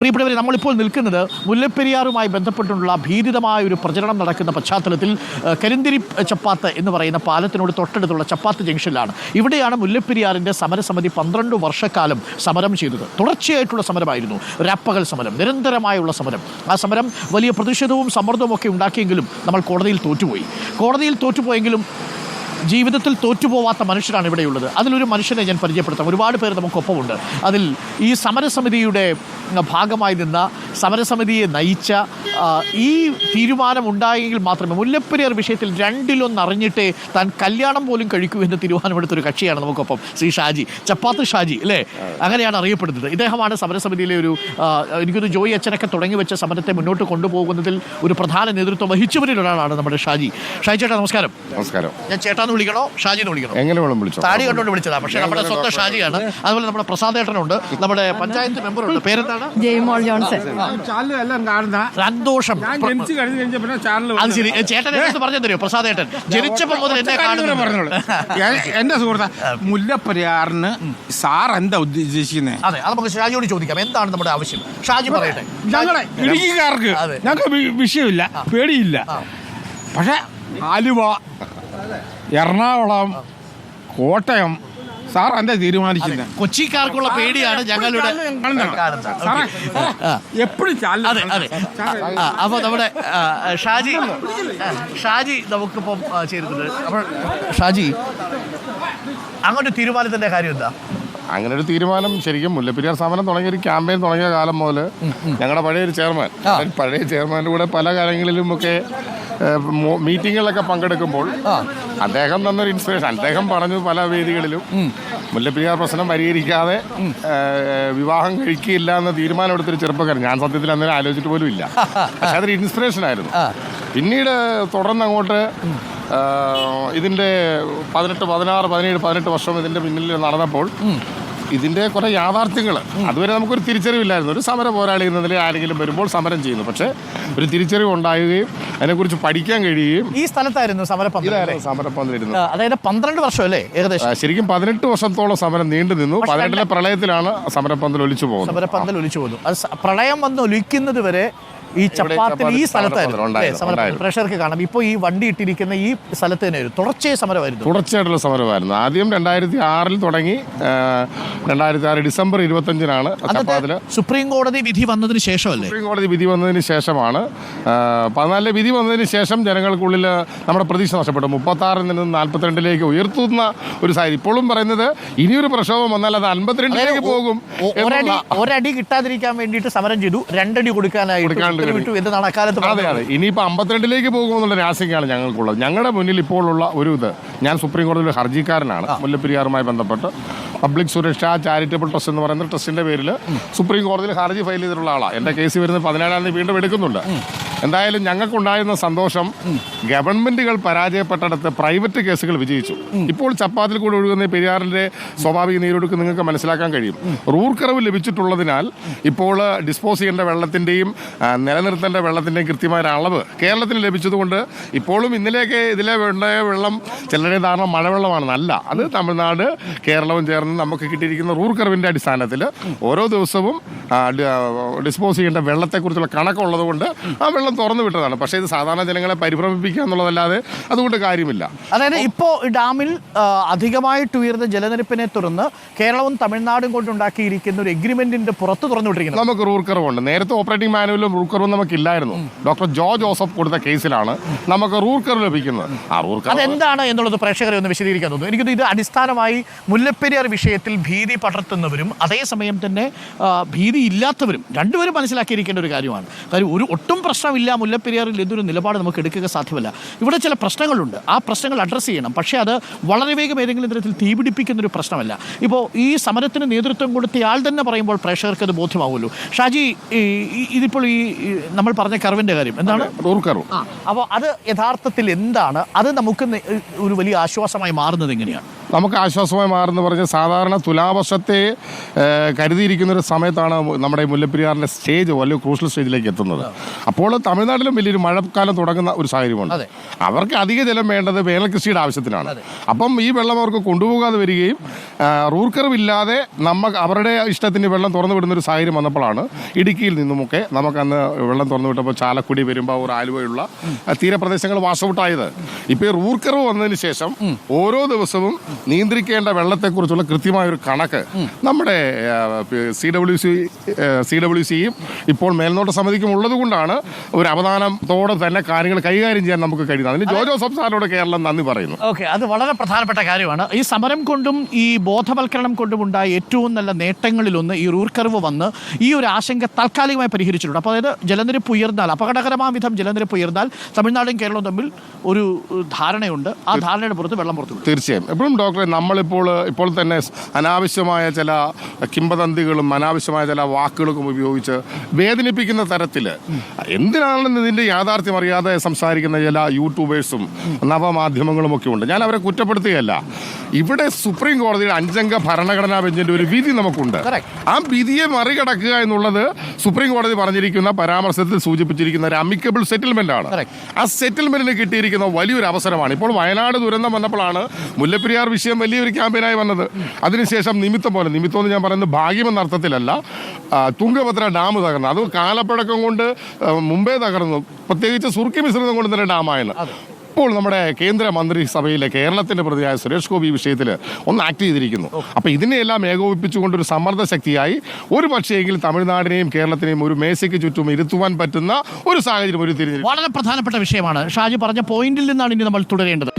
പ്രിയപ്പെട്ടവരെ, നമ്മളിപ്പോൾ നിൽക്കുന്നത് മുല്ലപ്പെരിയാറുമായി ബന്ധപ്പെട്ടുള്ള ഭീതിതമായ ഒരു പ്രചരണം നടക്കുന്ന പശ്ചാത്തലത്തിൽ കരിന്തിരി ചപ്പാത്ത് എന്ന് പറയുന്ന പാലത്തിനോട് തൊട്ടടുത്തുള്ള ചപ്പാത്ത് ജംഗ്ഷനിലാണ്. ഇവിടെയാണ് മുല്ലപ്പെരിയാറിൻ്റെ സമരസമിതി 12 വർഷക്കാലം സമരം ചെയ്തത്. തുടർച്ചയായിട്ടുള്ള സമരമായിരുന്നു, രാപ്പകൽ സമരം, നിരന്തരമായുള്ള സമരം. ആ സമരം വലിയ പ്രതിഷേധവും സമ്മർദ്ദവും ഒക്കെ ഉണ്ടാക്കിയെങ്കിലും നമ്മൾ കോടതിയിൽ തോറ്റുപോയെങ്കിലും ജീവിതത്തിൽ തോറ്റുപോവാത്ത മനുഷ്യരാണ് ഇവിടെയുള്ളത്. അതിലൊരു മനുഷ്യനെ ഞാൻ പരിചയപ്പെടുത്താം. ഒരുപാട് പേര് നമുക്കൊപ്പമുണ്ട്. അതിൽ ഈ സമരസമിതിയുടെ ഭാഗമായി നിന്ന, സമരസമിതിയെ നയിച്ച, ഈ തീരുമാനം ഉണ്ടായെങ്കിൽ മാത്രമേ മുല്ലപ്പെരിയാർ വിഷയത്തിൽ 2-1 അറിഞ്ഞിട്ടേ താൻ കല്യാണം പോലും കഴിക്കൂ എന്ന് തീരുമാനമെടുത്തൊരു കക്ഷിയാണ് നമുക്കൊപ്പം, ശ്രീ ഷാജി, ചപ്പാത്ത് ഷാജി അല്ലേ, അങ്ങനെയാണ് അറിയപ്പെടുന്നത്. ഇദ്ദേഹമാണ് സമരസമിതിയിലെ ഒരു, എനിക്കൊരു ജോയി അച്ഛനൊക്കെ തുടങ്ങി വെച്ച സമരത്തെ മുന്നോട്ട് കൊണ്ടുപോകുന്നതിൽ ഒരു പ്രധാന നേതൃത്വം വഹിച്ചവരിൽ ഒരാളാണ് നമ്മുടെ ഷാജി. ചേട്ടാ നമസ്കാരം. നമസ്കാരം. ഞാൻ ചേട്ടാ വിളിക്കണോ ഷാജിന്ന് വിളിക്കണോ? എങ്ങനെ വേണം വിളിച്ചോ. താടി കണ്ടുകൊണ്ട് വിളിച്ചതാണ്, പക്ഷേ നമ്മുടെ സ്വന്തം ഷാജിയാണ്. അതുപോലെ നമ്മുടെ പ്രസാദേട്ടനുണ്ട്, നമ്മുടെ പഞ്ചായത്ത് മെമ്പറുണ്ട്. പേരെന്താണ്? ജയ്മോൾ ജോൺസൺ. സന്തോഷം. അത് ശരി, ചേട്ടൻ എന്ന് പറഞ്ഞു തരുമോ? പ്രസാദേട്ടൻ ജനിച്ചപ്പോൾ മുതൽ എന്നെ കാണുന്നു. എന്റെ സുഹൃത്ത, മുല്ലപ്പെരിയാറിന് സാർ എന്താ ഉദ്ദേശിക്കുന്നത്? അതെ, അത് നമുക്ക് ഷാജിയോട് ചോദിക്കാം. എന്താണ് നമ്മുടെ ആവശ്യം? ഷാജി പറയട്ടെ. ഞങ്ങളെ ഇടുക്കിക്കാർക്ക് ഞങ്ങൾക്ക് വിഷയമില്ല, പേടിയില്ല. പക്ഷെ ആലുവ, എറണാകുളം, കോട്ടയം സാർ എന്താ തീരുമാനിക്കുന്നത്? കൊച്ചിക്കാർക്കുള്ള പേടിയാണ് ഞങ്ങളുടെ എപ്പോഴും. അപ്പൊ നമ്മുടെ ഷാജി നമുക്കിപ്പം ചേരുന്നത്. അപ്പോൾ ഷാജി, അങ്ങോട്ട് തീരുമാനത്തിന്റെ കാര്യം എന്താ? അങ്ങനെ ഒരു തീരുമാനം ശരിക്കും മുല്ലപ്പെരിയാർ സമരം തുടങ്ങിയ, ഒരു ക്യാമ്പയിൻ തുടങ്ങിയ കാലം മുതൽ ഞങ്ങളുടെ പഴയ ചെയർമാൻ്റെ കൂടെ പല കാര്യങ്ങളിലുമൊക്കെ മീറ്റിങ്ങുകളിലൊക്കെ പങ്കെടുക്കുമ്പോൾ അദ്ദേഹം തന്നൊരു ഇൻസ്പിറേഷൻ. അദ്ദേഹം പറഞ്ഞു പല വേദികളിലും മുല്ലപ്പെരിയാർ പ്രശ്നം പരിഹരിക്കാതെ വിവാഹം കഴിക്കില്ല എന്ന തീരുമാനമെടുത്തൊരു ചെറുപ്പക്കാരൻ. ഞാൻ സത്യത്തിൽ അന്നേരം ആലോചിച്ചിട്ട് പോലും ഇല്ല, പക്ഷെ അതൊരു ഇൻസ്പിറേഷൻ ആയിരുന്നു. പിന്നീട് തുടർന്ന് അങ്ങോട്ട് ഇതിൻ്റെ 18 വർഷം ഇതിൻ്റെ പിന്നിൽ നടന്നപ്പോൾ ഇതിൻ്റെ കുറേ യാഥാർത്ഥ്യങ്ങൾ, അതുവരെ നമുക്കൊരു തിരിച്ചറിവില്ലായിരുന്നു. ഒരു സമര പോരാളി എന്നതിൽ ആരെങ്കിലും വരുമ്പോൾ സമരം ചെയ്യുന്നു, പക്ഷേ ഒരു തിരിച്ചറിവ് ഉണ്ടാകുകയും അതിനെക്കുറിച്ച് പഠിക്കാൻ കഴിയുകയും. ഈ സ്ഥലത്തായിരുന്നു സമരപ്പന്തലിരുന്നു. അതായത് 12 വർഷം അല്ലേ ഏകദേശം? ശരിക്കും 18 വർഷത്തോളം സമരം നീണ്ടു നിന്നു. 18 പ്രളയത്തിലാണ് സമരപ്പന്തൽ ഒലിച്ചു പോകുന്നത്. പ്രളയം വന്ന് ഒലിക്കുന്നത് വരെ ഈ ചപ്പാത്തിൽ ഈ സ്ഥലത്തായിരുന്നു. പ്രഷർക്ക് കാണാം. ഇപ്പോൾ ഈ വണ്ടി ഇട്ടിരിക്കുന്ന ഈ സ്ഥലത്ത് തന്നെയായിരുന്നു തുടർച്ചയായിട്ടുള്ള സമരമായിരുന്നു. ആദ്യം 2006 തുടങ്ങി. 2006 ഡിസംബർ 25 ചപ്പാത്തില് സുപ്രീം കോടതി വിധി വന്നതിന് ശേഷമല്ലേ? സുപ്രീം കോടതി വിധി വന്നതിന് ശേഷമാണ്. 14 വിധി വന്നതിന് ശേഷം ജനങ്ങൾക്കുള്ളിൽ നമ്മുടെ പ്രതീക്ഷ നഷ്ടപ്പെട്ടു. 36 നിന്ന് 42 ഉയർത്തുന്ന ഒരു സാഹചര്യം. ഇപ്പോഴും പറയുന്നത് ഇനിയൊരു പ്രക്ഷോഭം വന്നാൽ അത് 52 പോകും. ഒരടി കിട്ടാതിരിക്കാൻ വേണ്ടിയിട്ട് സമരം ചെയ്തു, 2 അടി കൊടുക്കാനായിട്ട്. അതെ, ഇനിയിപ്പോൾ 52 പോകുമെന്നുള്ള ആശങ്കയാണ് ഞങ്ങൾക്കുള്ളത്. ഞങ്ങളുടെ മുന്നിൽ ഇപ്പോഴുള്ള ഒരു ഞാൻ സുപ്രീം കോടതിയിലെ ഹർജിക്കാരനാണ്. മുല്ലപ്പെരിയാറുമായി ബന്ധപ്പെട്ട് പബ്ലിക് സുരക്ഷ ചാരിറ്റബിൾ ട്രസ്റ്റ് എന്ന് പറയുന്ന ട്രസ്റ്റിന്റെ പേരിൽ സുപ്രീം കോടതിയിൽ ഹർജി ഫയൽ ചെയ്തിട്ടുള്ള ആളാണ്. എൻ്റെ കേസ് വരുന്നത് 17-ാം തീയതി വീണ്ടും എടുക്കുന്നുണ്ട്. എന്തായാലും ഞങ്ങൾക്കുണ്ടായിരുന്ന സന്തോഷം, ഗവൺമെന്റുകൾ പരാജയപ്പെട്ടിടത്ത് പ്രൈവറ്റ് കേസുകൾ വിജയിച്ചു. ഇപ്പോൾ ചപ്പാത്തിൽ കൂടെ ഒഴുകുന്ന പെരിയാറിന്റെ സ്വാഭാവിക നീരൊഴുക്ക് നിങ്ങൾക്ക് മനസ്സിലാക്കാൻ കഴിയും. റൂർക്കറവ് ലഭിച്ചിട്ടുള്ളതിനാൽ ഇപ്പോൾ ഡിസ്പോസ് ചെയ്യേണ്ട വെള്ളത്തിന്റെയും നിലനിർത്തേണ്ട വെള്ളത്തിന്റെയും കൃത്യമായ അളവ് കേരളത്തിന് ലഭിച്ചതുകൊണ്ട് ഇപ്പോഴും ഇന്നലെയൊക്കെ ഇതിലെ വെള്ളം ചിലരെ ധാരണ മഴവെള്ളമാണ്, നല്ല അത് തമിഴ്നാട് കേരളവും ചേർന്ന് നമുക്ക് കിട്ടിയിരിക്കുന്ന റൂർക്കറവിന്റെ അടിസ്ഥാനത്തിൽ ഓരോ ദിവസവും ഡിസ്പോസ് ചെയ്യേണ്ട വെള്ളത്തെക്കുറിച്ചുള്ള കണക്കുള്ളത് കൊണ്ട് ആ വെള്ളം തുറന്നു വിട്ടതാണ്. പക്ഷേ ഇത് സാധാരണ ജനങ്ങളെ പരിഭ്രമിപ്പിക്കുക എന്നുള്ളതല്ലാതെ അതുകൊണ്ട് കാര്യമില്ല. അതായത് ഇപ്പോൾ ഡാമിൽ അധികമായിട്ട് ഉയർന്ന ജലനിരപ്പിനെ തുടർന്ന് കേരളവും തമിഴ്നാടും കൊണ്ടുണ്ടാക്കിയിരിക്കുന്ന ഒരു എഗ്രിമെന്റിന്റെ പുറത്ത് തുറന്നു വിട്ടിരിക്കുന്നത്. നമുക്ക് റൂർക്കറവുണ്ട്. നേരത്തെ ഓപ്പറേറ്റിംഗ് മാനുവലും റൂർക്കറവും നമുക്കില്ലായിരുന്നു. ഡോക്ടർ ജോസഫ് കൊടുത്ത കേസിലാണ് നമുക്ക് റൂർക്കറവ് ലഭിക്കുന്നത്. അതെന്താണ് എന്നുള്ളത് പ്രേക്ഷകരെ ഒന്ന് വിശദീകരിക്കാൻ തോന്നുന്നു. എനിക്കത് ഇത് അടിസ്ഥാനമായി മുല്ലപ്പെരിയാർ വിഷയത്തിൽ ഭീതി പടർത്തുന്നവരും അതേസമയം തന്നെ ഭീതി ഇല്ലാത്തവരും രണ്ടുപേരും മനസ്സിലാക്കിയിരിക്കേണ്ട ഒരു കാര്യമാണ്. കാര്യം ഒട്ടും പ്രശ്നമില്ല മുല്ലപ്പെരിയാറിൽ എന്തൊരു നിലപാട് നമുക്ക് എടുക്കുക സാധ്യമല്ല. ഇവിടെ ചില പ്രശ്നങ്ങളുണ്ട്, ആ പ്രശ്നങ്ങൾ അഡ്രസ്സ് ചെയ്യണം. പക്ഷേ അത് വളരെ വേഗം ഏതെങ്കിലും തരത്തിൽ തീപിടിപ്പിക്കുന്നൊരു പ്രശ്നമല്ല. ഇപ്പോൾ ഈ സമരത്തിന് നേതൃത്വം കൊടുത്തയാൾ തന്നെ പറയുമ്പോൾ പ്രേക്ഷകർക്ക് അത് ബോധ്യമാവുമല്ലോ. ഷാജി, ഇതിപ്പോൾ ഈ നമ്മൾ പറഞ്ഞ കർവിൻ്റെ കാര്യം എന്താണ്? റൂർക്കർവ്. അപ്പോൾ അത് യഥാർത്ഥത്തിൽ എന്താണ്? അത് നമുക്ക് ഒരു വലിയ ആശ്വാസമായി മാറുന്നത് എങ്ങനെയാണ്? നമുക്ക് ആശ്വാസമായി മാറുന്ന പറഞ്ഞാൽ സാധാരണ തുലാവർഷത്തെ കരുതിയിരിക്കുന്ന ഒരു സമയത്താണ് നമ്മുടെ മുല്ലപ്പെരിയാറിൻ്റെ സ്റ്റേജ് വലിയ ക്രൂഷ്യൽ സ്റ്റേജിലേക്ക് എത്തുന്നത്. അപ്പോൾ തമിഴ്നാട്ടിലും വലിയൊരു മഴക്കാലം തുടങ്ങുന്ന ഒരു സാഹചര്യമുണ്ട്. അവർക്ക് അധിക ജലം വേണ്ടത് വേനൽ കൃഷിയുടെ ആവശ്യത്തിനാണ്. അപ്പം ഈ വെള്ളം അവർക്ക് കൊണ്ടുപോകാതെ വരികയും റൂർക്കറിവില്ലാതെ അവരുടെ ഇഷ്ടത്തിന് വെള്ളം തുറന്നു വിടുന്ന ഒരു സാഹചര്യം വന്നപ്പോഴാണ് ഇടുക്കിയിൽ നിന്നുമൊക്കെ നമുക്കന്ന് വെള്ളം തുറന്നു വിട്ടപ്പോൾ ചാലക്കുടി, പെരുമ്പാവൂർ, ആലുവയുള്ള തീരപ്രദേശങ്ങൾ വാഷ് ഔട്ടായത്. ഇപ്പോൾ ഈ റൂർക്കറിവ് വന്നതിന് ശേഷം ഓരോ ദിവസവും നിയന്ത്രിക്കേണ്ട വെള്ളത്തെക്കുറിച്ചുള്ള കൃത്യമായൊരു കണക്ക് നമ്മുടെ CWCയും ഇപ്പോൾ മേൽനോട്ട സമിതിക്കും ഉള്ളത് കൊണ്ടാണ് ഒരു അവധാനത്തോടെ തന്നെ കാര്യങ്ങൾ കൈകാര്യം ചെയ്യാൻ നമുക്ക് കഴിയുന്നത്. അതിന് ജോജോ സംസ്ഥാനത്തോട് കേരളം നന്ദി പറയുന്നു. ഓക്കെ, അത് വളരെ പ്രധാനപ്പെട്ട കാര്യമാണ്. ഈ സമരം കൊണ്ടും ഈ ബോധവൽക്കരണം കൊണ്ടും ഉണ്ടായ ഏറ്റവും നല്ല നേട്ടങ്ങളിലൊന്ന് ഈ റൂർക്കറിവ് വന്ന് ഈ ഒരു ആശങ്ക താൽക്കാലികമായി പരിഹരിച്ചിട്ടുണ്ട്. അപ്പോൾ അതായത് ജലനിരപ്പ് ഉയർന്നാൽ, അപകടകരമായ വിധം ജലനിരപ്പ് ഉയർന്നാൽ തമിഴ്നാടും കേരളവും തമ്മിൽ ഒരു ധാരണയുണ്ട്. ആ ധാരണയുടെ പുറത്ത് വെള്ളം പുറത്തു വിടും. തീർച്ചയായും. എപ്പോഴും ഡോക്ടറെ, ഇപ്പോൾ തന്നെ അനാവശ്യമായ ചില കിംവദന്തികളും അനാവശ്യമായ ചില വാക്കുകളും ഉപയോഗിച്ച് വേദനിപ്പിക്കുന്ന തരത്തിൽ എന്തിനാണെന്ന് ഇതിൻ്റെ യാഥാർത്ഥ്യം അറിയാതെ സംസാരിക്കുന്ന ചില യൂട്യൂബേഴ്സും നവമാധ്യമങ്ങളും ഒക്കെ ഉണ്ട്. ഞാൻ അവരെ കുറ്റപ്പെടുത്തുകയല്ല. ഇവിടെ സുപ്രീം കോടതിയുടെ 5-അംഗ ഭരണഘടനാ ബെഞ്ചിന്റെ ഒരു വിധി നമുക്കുണ്ട്. ആ വിധിയെ മറികടക്കുക എന്നുള്ളത് സുപ്രീം കോടതി പറഞ്ഞിരിക്കുന്ന പരാമർശത്തിൽ സൂചിപ്പിച്ചിരിക്കുന്ന ഒരു അമിക്കബിൾ സെറ്റിൽമെന്റ് ആണ്. ആ സെറ്റിൽമെന്റിന് കിട്ടിയിരിക്കുന്ന വലിയൊരു അവസരമാണ്. ഇപ്പോൾ വയനാട് ദുരന്തം വന്നപ്പോഴാണ് മുല്ലപ്പെരിയാർ വിഷയം വലിയൊരു ക്യാമ്പയിനായി വന്നത്. അതിനുശേഷം നിമിത്തമെന്ന് ഞാൻ പറയുന്നത് ഭാഗ്യമെന്ന അർത്ഥത്തിലല്ല, തുംഗഭദ്ര ഡാം തകർന്നു. അത് കാലപ്പഴക്കം കൊണ്ട് മുമ്പേ തകർന്നു, പ്രത്യേകിച്ച് സുർക്കി മിശ്രിതം കൊണ്ട് തന്നെ ഡാമായെന്ന്. ഇപ്പോൾ നമ്മുടെ കേന്ദ്ര മന്ത്രിസഭയിലെ കേരളത്തിന്റെ പ്രതിയായ സുരേഷ് ഗോപി ഈ വിഷയത്തിൽ ഒന്ന് ആക്ട് ചെയ്തിരിക്കുന്നു. അപ്പോൾ ഇതിനെയെല്ലാം ഏകോപിപ്പിച്ചുകൊണ്ടൊരു സമ്മർദ്ദ ശക്തിയായി ഒരു പക്ഷേയെങ്കിൽ തമിഴ്നാടിനെയും കേരളത്തിനെയും ഒരു മേശയ്ക്ക് ചുറ്റും ഇരുത്തുവാൻ പറ്റുന്ന ഒരു സാഹചര്യം ഒരു തിരിഞ്ഞു. വളരെ പ്രധാനപ്പെട്ട വിഷയമാണ്. ഷാജി പറഞ്ഞ പോയിന്റിൽ നിന്നാണ് ഇനി നമ്മൾ തുടരേണ്ടത്.